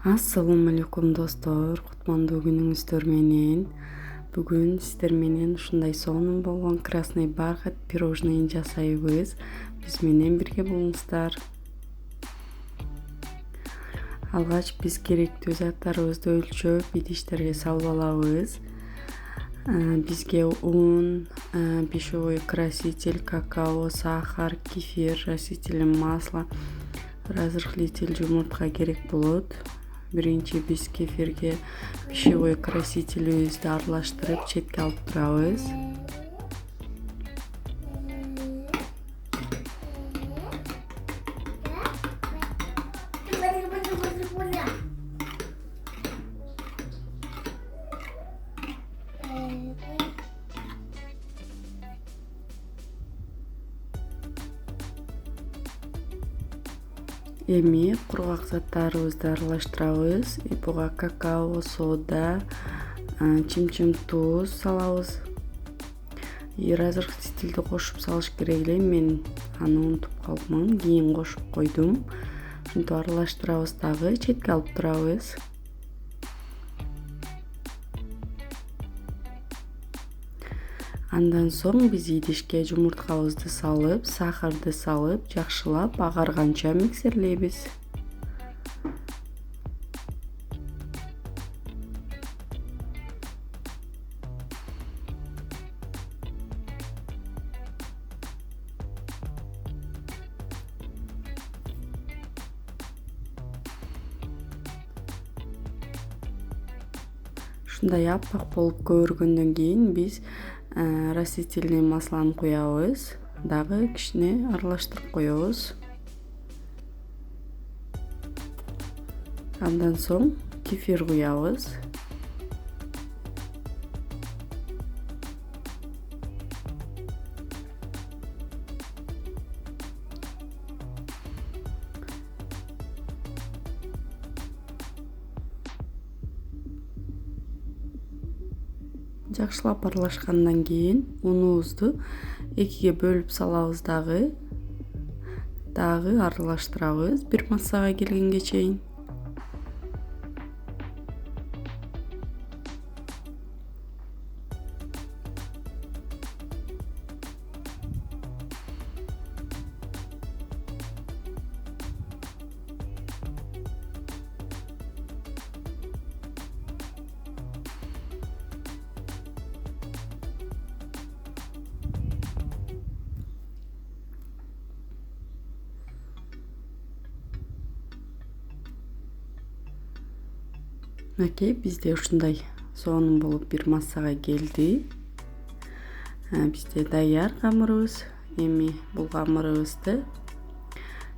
Assalamu alaikum достор, кутмандуу күнүңүздөр менен. Бүгүн сиздер менен ушундай сонун болгон красный бархат пирожныйын жасайбыз. Биз менен бирге болуңуздар. Алгач биз керектүү заттарыбызды өлчөп, идиштерге салып алабыз. Бизге un, пищевой краситель, какао, сахар, кефир, растительное масло, разрыхлитель жумуртка керек болот. Биринчи биз кефирге пищевой красителибизди аралаштырып четке алып турабыз. Эми кургак заттарыбызды аралаштырабыз. Буга какао, сода, чим-чим туз салабыз. Разрыхлительди кошуп салыш керек эле. Мен аны унутуп калыпмын. Кийин кошуп койдум. Ушинтип аралаштырабыз дагы, четке алып турабыз. Андан соң биз идишке жумурткабызды салып, сахарды салып, жакшылап агарганча миксерлейбиз. Ушундай аппак болуп көбүргөндөн кийин биз растительный масланы куябыз. Дагы кичине аралаштырып коебуз. Андан соң кефир куябыз. Жакшылап аралашкандан кийин унубузду экиге бөлүп салабыз дагы аралаштырабыз бир массага келгенге чейин. Окей, бизде ушундай сонун болуп бир массага келди. Бизде даяр камырыбыз. Эми бул камырыбызды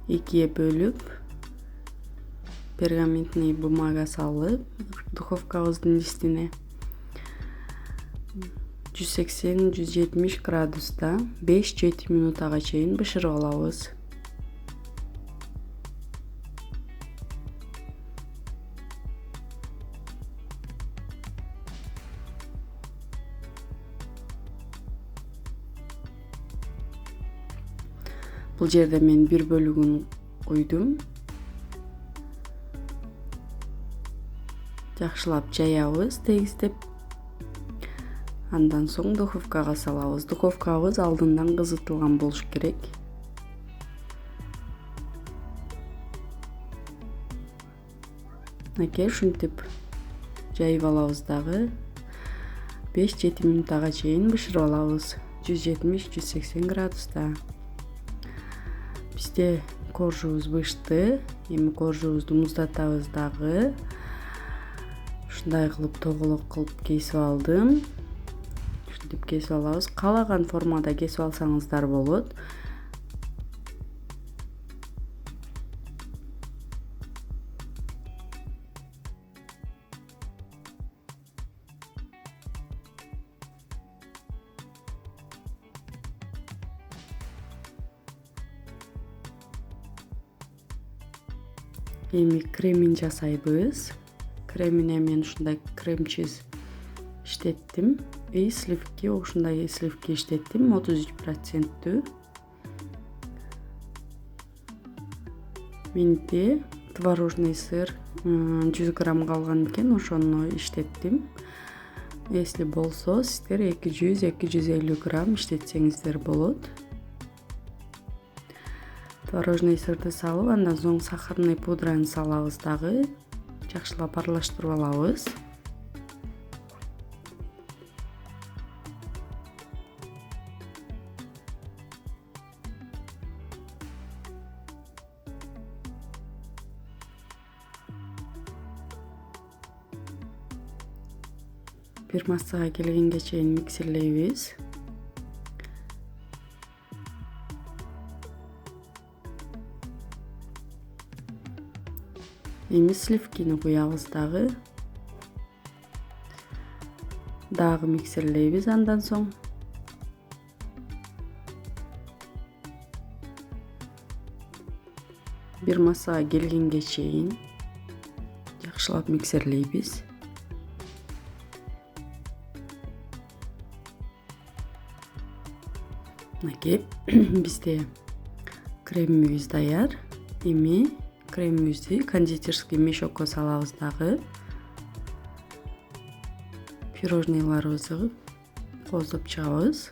экиге бөлүп, пергаментный бумага салып, духовкабыздын листине 180-170 градуста 5-7 минутага чейин бышырып алабыз. Бул жерде мен бир бөлүгүн куйдум. Жакшылап жаябыз, тегиздеп. Андан соң духовкага салабыз. Духовкабыз алдындан кызытылган болуш керек. Ушинтип жайып алабыз дагы 5-7 минутага чейин бышырып алабыз. 170-180 градуста. Бизде коржубуз бышты. Эми коржубузду муздатабыз дагы. Ушундай кылып тоголок кылып кесип алдым. Ушинтип кесип алабыз. Каалаган формада кесип алсаңыздар болот. Эми кремин жасайбыз. Кремине мен ушундай крем-чиз иштеттим. Сливки, ушундай сливки иштеттим, 33%. Менде творожный сыр 100 грамм калган экен, ошону иштеттим. Если болсо сиздер 200-250 грамм иштетсеңиздер болот. Творожный сырды салып, андан соң сахарный пудраны салабыз дагы. Жакшылап аралаштырып алабыз. Бир массага келгенге чейин миксерлейбиз. Эми сливкини куябыз дагы миксерлейбиз андан соң. Бир массага келгенге чейин жакшылап миксерлейбиз. Мынакей бизде кремибиз даяр. Эми кремибизди кондитерский мешокко салабыз дагы. Пирожныйларыбызды коздоп чыгабыз.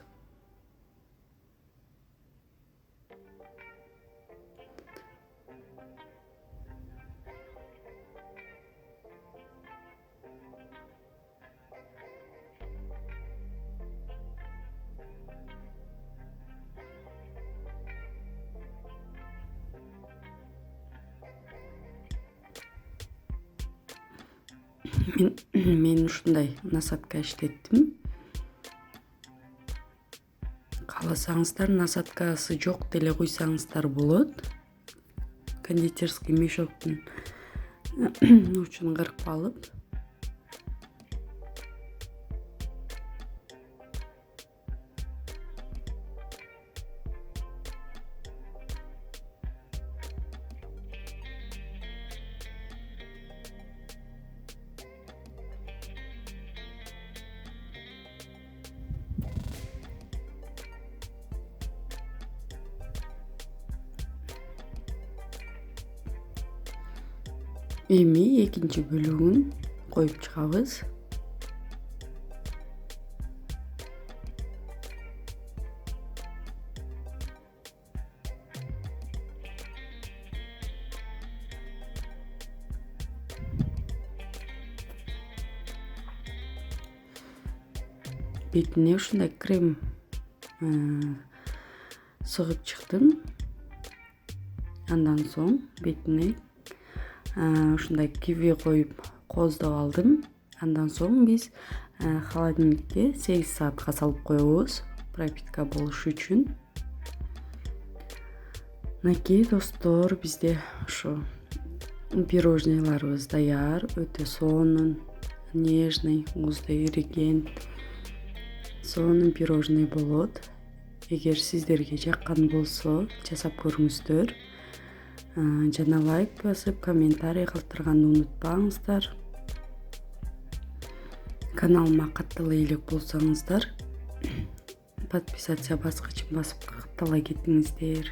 Мен ушундай насадка иштеттим. Кааласаңыздар насадкасы жок деле куйсаңыздар болот. Кондитерский мешоктун учун кыркып алып, эми экинчи бөлүгүн коюп чыгабыз. Бетине ушундай крем сыгып чыктым. Андан соң бетине ушундай киви коюп коздоп алдым. Андан соң биз холодильникке 8 саатка салып коебуз, пропитка болуш үчүн. Мынакей достор, бизде ушу пирожныйларыбыз даяр, өтө сонун, нежный, ооздо эриген сонун пирожный болот. Эгер сиздерге жаккан болсо, жасап көрүңүздөр. Жана лайк басып, комментарий калтырганды унутпаңыздар. Каналыма каттала элек болсоңуздар, подписация баскычын басып каттала кетиңиздер.